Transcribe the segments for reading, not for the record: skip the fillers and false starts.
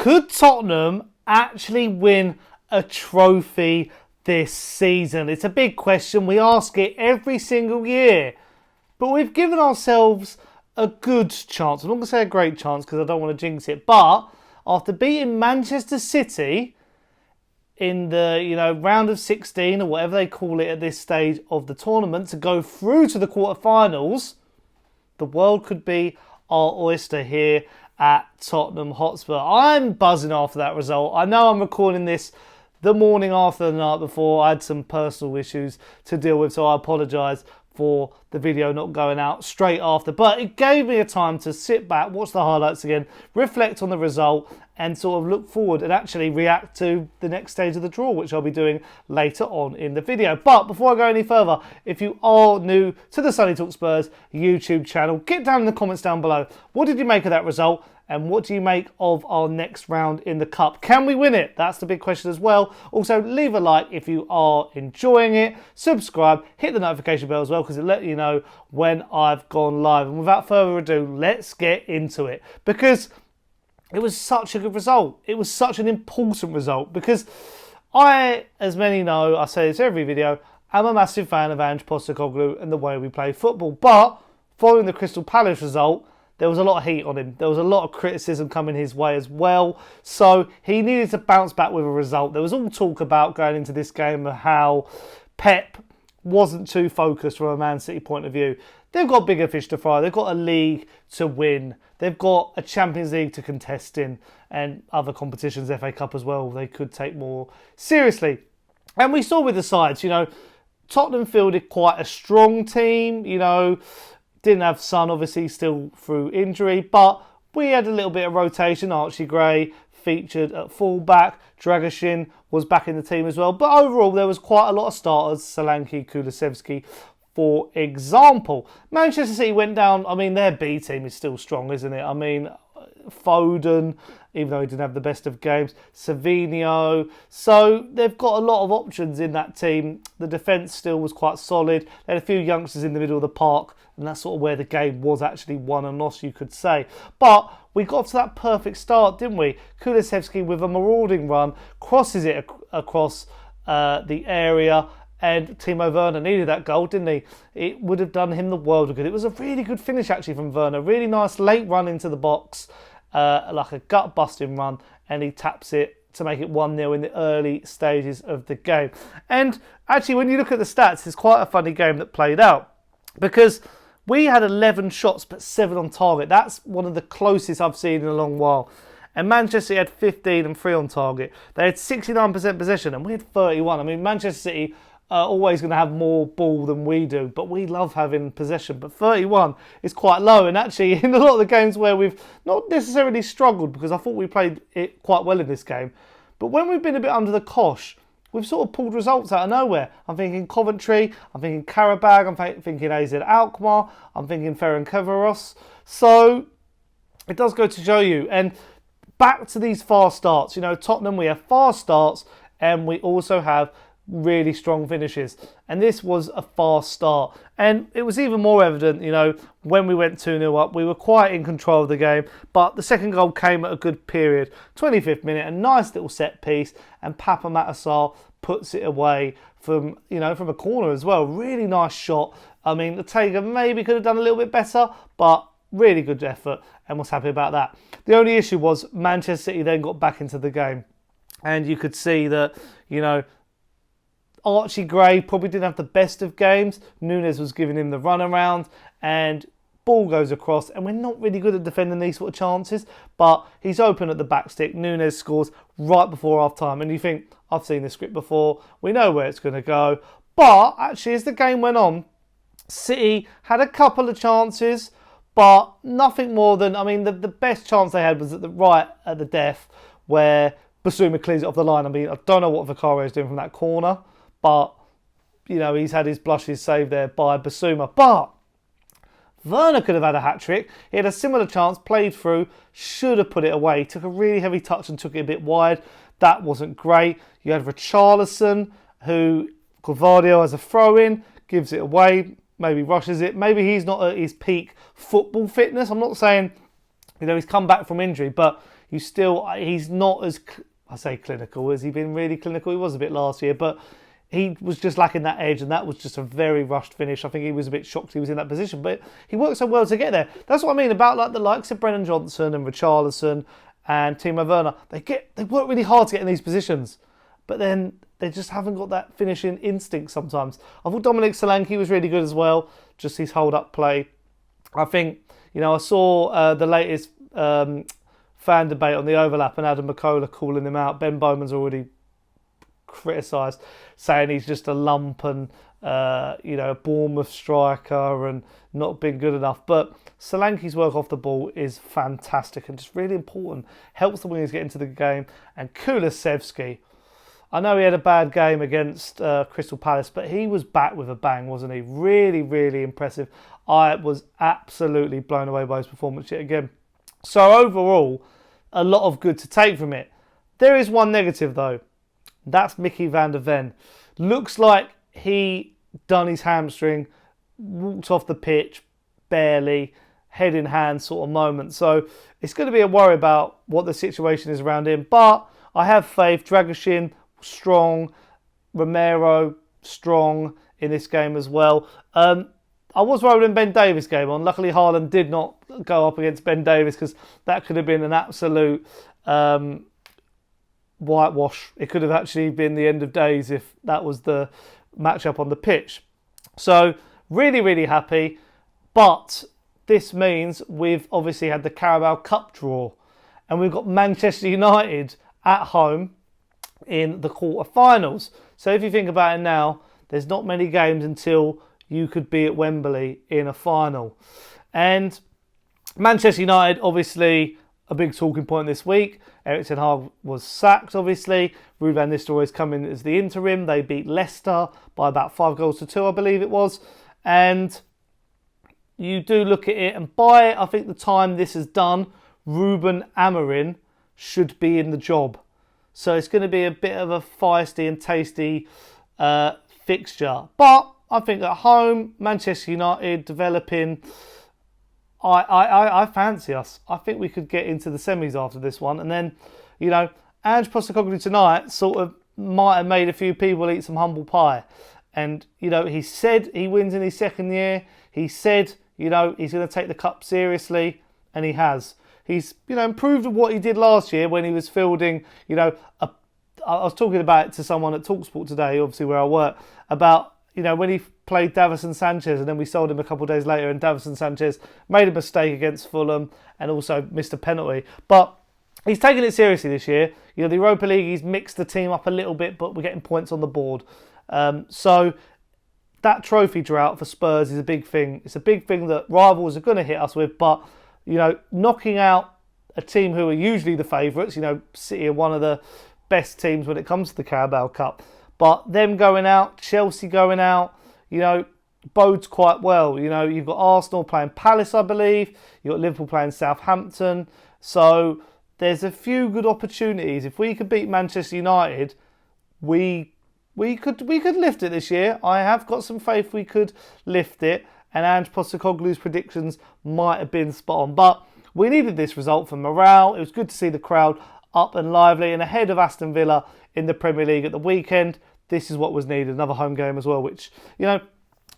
Could Tottenham actually win a trophy this season? It's a big question. We ask it every single year. But we've given ourselves a good chance. I'm not going to say a great chance because I don't want to jinx it. But after beating Manchester City in the round of 16 or whatever they call it at this stage of the tournament to go through to the quarterfinals, the world could be our oyster here at Tottenham Hotspur. I'm buzzing after that result. I know I'm recording this the morning after the night before. I had some personal issues to deal with, so I apologise for the video not going out straight after. But it gave me a time to sit back, watch the highlights again, reflect on the result, and sort of look forward and actually react to the next stage of the draw, which I'll be doing later on in the video. But before I go any further, if you are new to the Sonny Talk Spurs YouTube channel, get down in the comments down below. What did you make of that result? And what do you make of our next round in the Cup? Can we win it? That's the big question as well. Also, leave a like if you are enjoying it. Subscribe, hit the notification bell as well because it'll let you know when I've gone live. And without further ado, let's get into it. Because it was such a good result. It was such an important result because I, as many know, I say this every video, I'm a massive fan of Ange Postecoglou and the way we play football. But following the Crystal Palace result, there was a lot of heat on him. There was a lot of criticism coming his way as well. So he needed to bounce back with a result. There was all talk about going into this game of how Pep wasn't too focused from a Man City point of view. They've got bigger fish to fry. They've got a league to win. They've got a Champions League to contest in and other competitions, FA Cup as well, they could take more seriously. And we saw with the sides, Tottenham fielded quite a strong team, Didn't have Son, obviously, still through injury. But we had a little bit of rotation. Archie Gray featured at fullback. Dragashin was back in the team as well. But overall, there was quite a lot of starters. Solanke, Kulusevski, for example. Manchester City went down. Their B team is still strong, isn't it? Foden, even though he didn't have the best of games. Savinho. So they've got a lot of options in that team. The defence still was quite solid. They had a few youngsters in the middle of the park. And that's sort of where the game was actually won and lost, you could say. But we got to that perfect start, didn't we? Kulusevski with a marauding run, crosses it across the area. And Timo Werner needed that goal, didn't he? It would have done him the world of good. It was a really good finish, actually, from Werner. Really nice late run into the box, like a gut-busting run. And he taps it to make it 1-0 in the early stages of the game. And actually, when you look at the stats, it's quite a funny game that played out. Because we had 11 shots, but 7 on target. That's one of the closest I've seen in a long while. And Manchester City had 15 and 3 on target. They had 69% possession, and we had 31. Manchester City are always going to have more ball than we do, but we love having possession. But 31 is quite low, and actually in a lot of the games where we've not necessarily struggled, because I thought we played it quite well in this game, but when we've been a bit under the cosh, we've sort of pulled results out of nowhere. I'm thinking Coventry, I'm thinking Carabao, I'm thinking AZ Alkmaar, I'm thinking Ferencváros. So it does go to show you. And back to these fast starts. Tottenham, we have fast starts and we also have really strong finishes. And this was a fast start. And it was even more evident, when we went 2-0 up. We were quite in control of the game. But the second goal came at a good period. 25th minute, a nice little set piece. And Pape Matar Sarr puts it away from a corner as well. Really nice shot. The Taker maybe could have done a little bit better, but really good effort and was happy about that. The only issue was Manchester City then got back into the game. And you could see that, Archie Gray probably didn't have the best of games. Nunes was giving him the runaround and ball goes across, and we're not really good at defending these sort of chances, but he's open at the back stick. Nunes scores right before half time, and you think, I've seen this script before, we know where it's going to go. But actually, as the game went on, City had a couple of chances, but nothing more than, the best chance they had was at the death, where Basuma clears it off the line. I don't know what Vicario is doing from that corner, but, he's had his blushes saved there by Basuma. But Werner could have had a hat-trick. He had a similar chance, played through, should have put it away. Took a really heavy touch and took it a bit wide. That wasn't great. You had Richarlison, who Gvardiol has a throw-in, gives it away, maybe rushes it. Maybe he's not at his peak football fitness. I'm not saying, he's come back from injury, but, he's not as, I say clinical, has he been really clinical? He was a bit last year, but he was just lacking that edge, and that was just a very rushed finish. I think he was a bit shocked he was in that position, but he worked so well to get there. That's what I mean about like the likes of Brennan Johnson and Richarlison and Timo Werner. They work really hard to get in these positions, but then they just haven't got that finishing instinct sometimes. I thought Dominic Solanke was really good as well, just his hold-up play. I think, I saw the latest fan debate on the overlap and Adam McCullough calling him out. Ben Bowman's already criticised, saying he's just a lump and a Bournemouth striker and not been good enough. But Solanke's work off the ball is fantastic and just really important. Helps the wingers get into the game. And Kulusevski, I know he had a bad game against Crystal Palace, but he was back with a bang, wasn't he? Really, really impressive. I was absolutely blown away by his performance yet again. So overall, a lot of good to take from it. There is one negative though. That's Micky van der Ven. Looks like he done his hamstring, walked off the pitch, barely, head in hand sort of moment. So it's going to be a worry about what the situation is around him. But I have faith. Dragoshin, strong. Romero, strong in this game as well. I was worried when Ben Davies came on. Luckily, Haaland did not go up against Ben Davies because that could have been an absolute whitewash. It could have actually been the end of days if that was the matchup on the pitch. So really, really happy. But this means we've obviously had the Carabao Cup draw and we've got Manchester United at home in the quarterfinals. So if you think about it now, there's not many games until you could be at Wembley in a final. And Manchester United, obviously, a big talking point this week. Erik ten Hag was sacked, obviously. Ruud van Nistelrooy is coming as the interim. They beat Leicester by about 5-2, I believe it was. And you do look at it, and by, I think, the time this is done, Ruben Amorim should be in the job. So it's going to be a bit of a feisty and tasty fixture. But I think at home, Manchester United developing, I fancy us. I think we could get into the semis after this one. And then, Ange Postecoglou tonight sort of might have made a few people eat some humble pie. And, he said he wins in his second year. He said, he's going to take the cup seriously. And he has. He's, improved on what he did last year when he was fielding, I was talking about it to someone at TalkSport today, obviously where I work, about, when he played Davinson Sanchez and then we sold him a couple of days later and Davinson Sanchez made a mistake against Fulham and also missed a penalty. But he's taken it seriously this year. The Europa League, he's mixed the team up a little bit, but we're getting points on the board. So that trophy drought for Spurs is a big thing. It's a big thing that rivals are going to hit us with, but, knocking out a team who are usually the favourites, City are one of the best teams when it comes to the Carabao Cup. But them going out, Chelsea going out, bodes quite well. You've got Arsenal playing Palace, I believe. You've got Liverpool playing Southampton. So there's a few good opportunities. If we could beat Manchester United, we could lift it this year. I have got some faith we could lift it. And Ange Postecoglou's predictions might have been spot on. But we needed this result for morale. It was good to see the crowd up and lively and ahead of Aston Villa in the Premier League at the weekend. This is what was needed. Another home game as well, which, our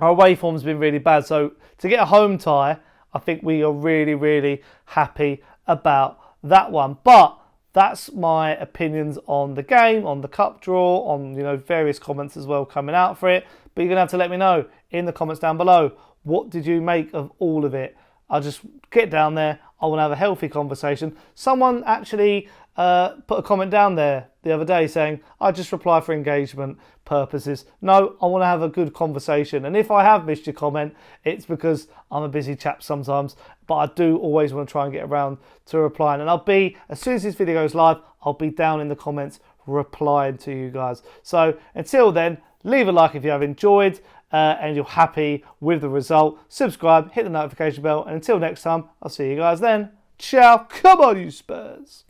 away form's been really bad. So to get a home tie, I think we are really, really happy about that one. But that's my opinions on the game, on the cup draw, on, various comments as well coming out for it. But you're going to have to let me know in the comments down below. What did you make of all of it? I'll just get down there. I want to have a healthy conversation. Someone actually put a comment down there the other day saying, I just reply for engagement purposes. No, I want to have a good conversation. And if I have missed your comment, it's because I'm a busy chap sometimes. But I do always want to try and get around to replying. And I'll be, as soon as this video goes live, I'll be down in the comments replying to you guys. So until then, leave a like if you have enjoyed and you're happy with the result. Subscribe, hit the notification bell. And until next time, I'll see you guys then. Ciao. Come on, you Spurs.